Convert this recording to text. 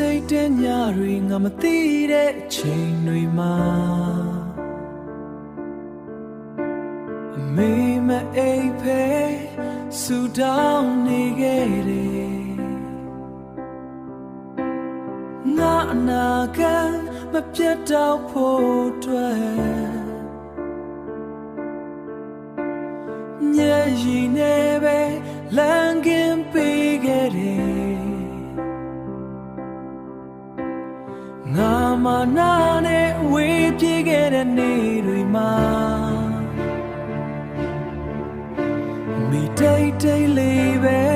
စိတ်တဲ့ညတွေငါမသိတဲ့အချိန်တွေမှာအမေမအိပ်ဖဲဆူတောင်းနေခဲ့တယ်ငါအနာဂတ်မပြတ်တော့ဖို့အတွက်မျက်ရည်နဲ့ပဲလမ်းကင်းပေးခဲ့တယ်ငါမနာနဲ့ဝေးပြေးခဲ့တဲ့နေ့တွေမှာမိတိတ်တိတ်လေးပဲ